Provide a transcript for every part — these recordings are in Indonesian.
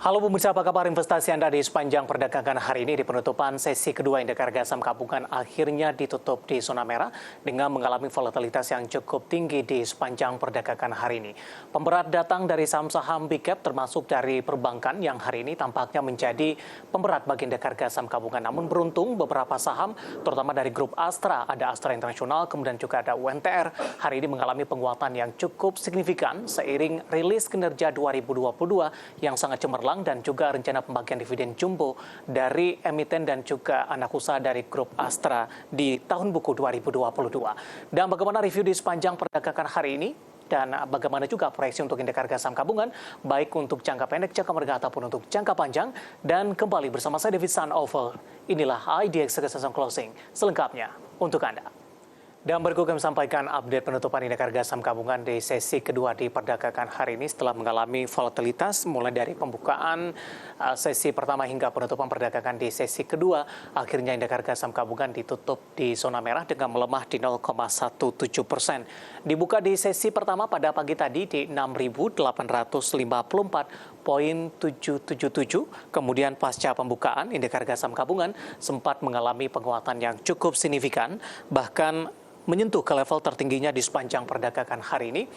Halo pemirsa, apa kabar investasi Anda di sepanjang perdagangan hari ini? Di penutupan sesi kedua indeks harga saham gabungan akhirnya ditutup di zona merah dengan mengalami volatilitas yang cukup tinggi di sepanjang perdagangan hari ini. Pemberat datang dari saham-saham big cap termasuk dari perbankan yang hari ini tampaknya menjadi pemberat bagi indeks harga saham gabungan. Namun beruntung beberapa saham terutama dari grup Astra, ada Astra Internasional, kemudian juga ada UNTR, hari ini mengalami penguatan yang cukup signifikan seiring rilis kinerja 2022 yang sangat cemerlang dan juga rencana pembagian dividen jumbo dari emiten dan juga anak usaha dari grup Astra di tahun buku 2022. Dan bagaimana review di sepanjang perdagangan hari ini? Dan bagaimana juga proyeksi untuk indeks harga saham gabungan, baik untuk jangka pendek, jangka menengah, ataupun untuk jangka panjang. Dan kembali bersama saya David Sanover, inilah IDX Saham Closing selengkapnya untuk Anda. Dan berikut kami sampaikan update penutupan indeks harga saham gabungan di sesi kedua di perdagangan hari ini setelah mengalami volatilitas mulai dari pembukaan sesi pertama hingga penutupan perdagangan di sesi kedua. Akhirnya indeks harga saham gabungan ditutup di zona merah dengan melemah di 0,17%. Dibuka di sesi pertama pada pagi tadi di 6.854,777. Kemudian pasca pembukaan indeks harga saham gabungan sempat mengalami penguatan yang cukup signifikan, bahkan menyentuh ke level tertingginya di sepanjang perdagangan hari ini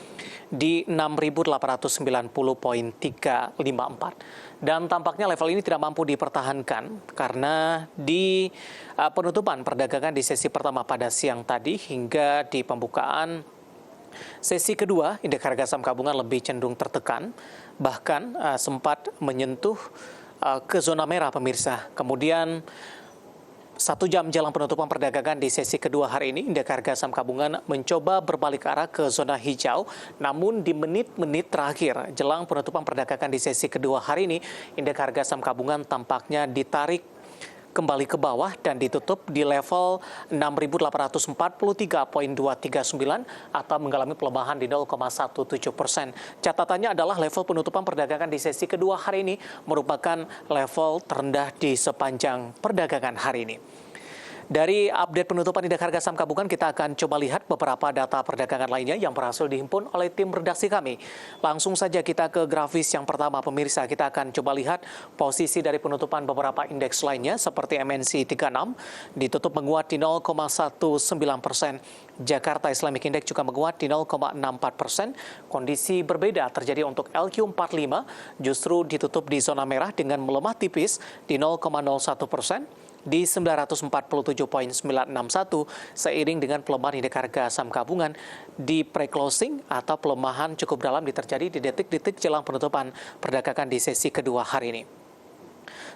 di 6.890,354. Dan tampaknya level ini tidak mampu dipertahankan karena di penutupan perdagangan di sesi pertama pada siang tadi hingga di pembukaan sesi kedua, indeks harga saham gabungan lebih cenderung tertekan, bahkan sempat menyentuh ke zona merah pemirsa. Kemudian 1 jam jelang penutupan perdagangan di sesi kedua hari ini, indeks harga saham gabungan mencoba berbalik arah ke zona hijau. Namun di menit-menit terakhir jelang penutupan perdagangan di sesi kedua hari ini, indeks harga saham gabungan tampaknya ditarik kembali ke bawah dan ditutup di level 6.843,239 atau mengalami pelemahan di 0,17%. Catatannya adalah level penutupan perdagangan di sesi kedua hari ini merupakan level terendah di sepanjang perdagangan hari ini. Dari update penutupan indeks harga saham gabungan, kita akan coba lihat beberapa data perdagangan lainnya yang berhasil dihimpun oleh tim redaksi kami. Langsung saja kita ke grafis yang pertama, pemirsa. Kita akan coba lihat posisi dari penutupan beberapa indeks lainnya seperti MNC 36 ditutup menguat di 0,19%. Jakarta Islamic Index juga menguat di 0,64%. Kondisi berbeda terjadi untuk LQ45, justru ditutup di zona merah dengan melemah tipis di 0,01%. Di 947,961 seiring dengan pelemahan indeks harga saham gabungan di pre-closing atau pelemahan cukup dalam terjadi di detik-detik jelang penutupan perdagangan di sesi kedua hari ini.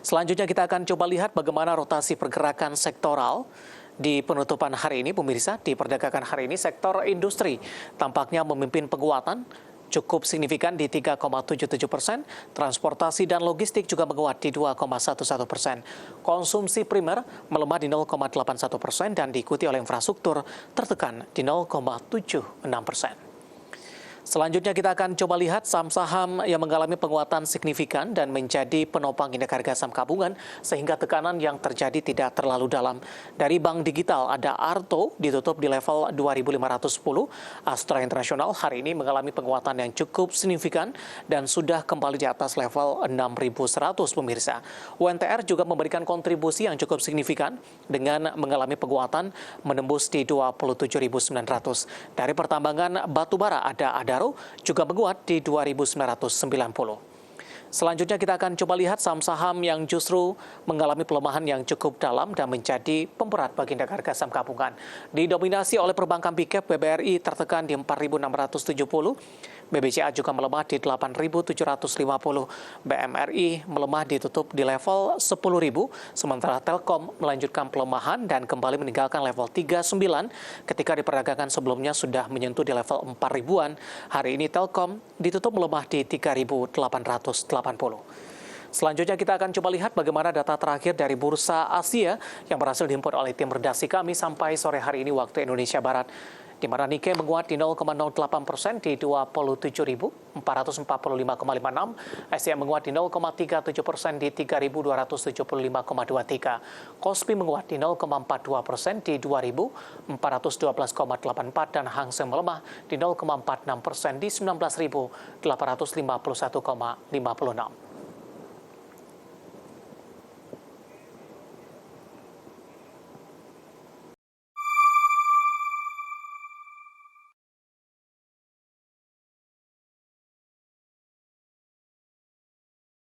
Selanjutnya kita akan coba lihat bagaimana rotasi pergerakan sektoral di penutupan hari ini, pemirsa. Di perdagangan hari ini sektor industri tampaknya memimpin penguatan cukup signifikan di 3,77%, transportasi dan logistik juga menguat di 2,11%. Konsumsi primer melemah di 0,81% dan diikuti oleh infrastruktur tertekan di 0,76%. Selanjutnya kita akan coba lihat saham-saham yang mengalami penguatan signifikan dan menjadi penopang indeks harga saham gabungan sehingga tekanan yang terjadi tidak terlalu dalam. Dari Bank Digital ada Arto ditutup di level 2.510. Astra Internasional hari ini mengalami penguatan yang cukup signifikan dan sudah kembali di atas level 6.100 pemirsa. UNTR juga memberikan kontribusi yang cukup signifikan dengan mengalami penguatan menembus di 27.900. Dari pertambangan batubara ada juga menguat di 2.990. Selanjutnya kita akan coba lihat saham-saham yang justru mengalami pelemahan yang cukup dalam dan menjadi pemberat bagi indeks harga saham gabungan. Didominasi oleh perbankan big cap, BBRI tertekan di 4.670, BBCA juga melemah di 8.750, BMRI melemah ditutup di level 10.000, sementara Telkom melanjutkan pelemahan dan kembali meninggalkan level 39 ketika di perdagangan sebelumnya sudah menyentuh di level 4.000-an. Hari ini Telkom ditutup melemah di 3.880. Selanjutnya kita akan coba lihat bagaimana data terakhir dari Bursa Asia yang berhasil dihimpun oleh tim redaksi kami sampai sore hari ini waktu Indonesia Barat, di mana Nikkei menguat di 0,08% di 27.445,56, SCM menguat di 0,37% di 3.275,23, Kospi menguat di 0,42% di 2.412,84 dan Hang Seng melemah di 0,46% di 19.851,56.